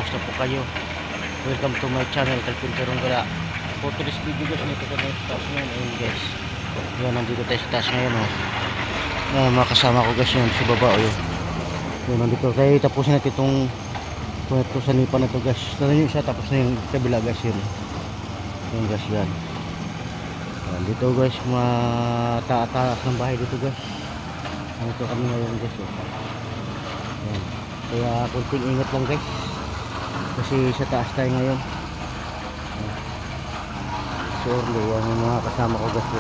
Kumusta po kayo? Welcome to my channel, Kalpinterong Gala. For today's video guys, nito tayo sa taas ngayon. Ayun guys, yan, nandito tayo sa taas ngayon mga kasama ko guys yan, sa baba yun. Yun, nandito tayo, tapusin natin itong ito sa nipa na ito guys. Tara nyo siya, tapos na yung kabila guys yun. Yun guys yan. Yan, dito guys, mataas ng bahay dito guys. Nandito kami ngayon guys yun. Yan. Kaya kunting ingat lang guys, kasi sa taas tayo ngayon. Surely yan yung mga kasama ko guys.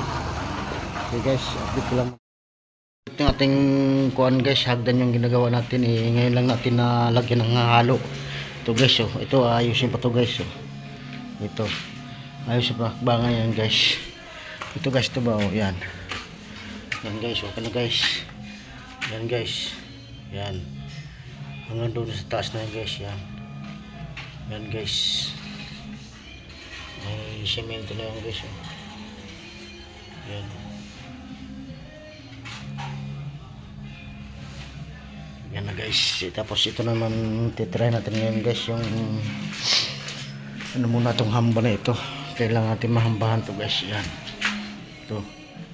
Okay guys, update ko lang. Ito yung ating kuhan guys, hagdan yung ginagawa natin ngayon lang natin na lagyan ng halo. Ito guys ito ayusin pa to guys ito ayusin pa bakbangan yan guys. Ito guys, ito ba yan guys, okay na guys, yan guys, yan hanggang doon sa taas na yan guys, yan guys, may semento na yan guys yan na guys. Tapos ito naman titry natin ngayon guys, yung ano muna itong hamba na ito, kailangan natin mahambahan to guys. Yan ito,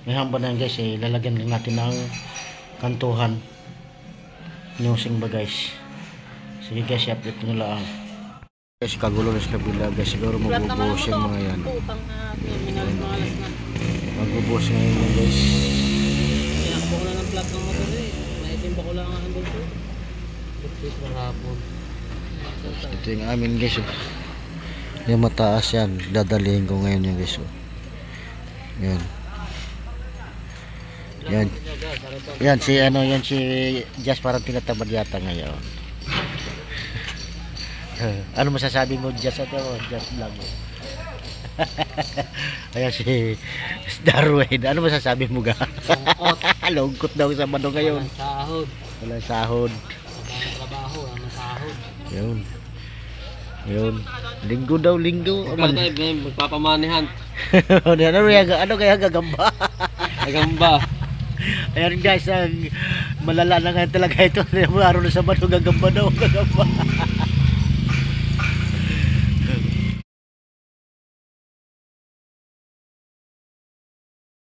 may hamba na yan guys, lalagyan lang natin ng kantuhan nyusing ba guys. Sige guys, i-update nyo lang guys. Kagulo na sa kabila guys, siguro magbubuhos yung mga yan, magbubuhos ngayon yan guys. Ako na ng plug ng motor naitimba ko lang ang handle ko. Ito yung amin guys yung mataas yan, dadalihin ko ngayon yung guys yan si yan si Jazz, parang tinatamad yata ngayon. Ano masasabi mo Jazz Jazz vlog mo? Ayan si Darwin, ano masasabi mo ga? Lungkot daw sa mano ngayon. Walang sahod. Walang trabaho, walang sahod. Yun. Linggo daw, linggo. Magpapamanihan. Ano kaya gagamba? Gagamba. Ayan guys, malala na ngayon talaga ito. Araw na sa mano, gagamba daw, gagamba.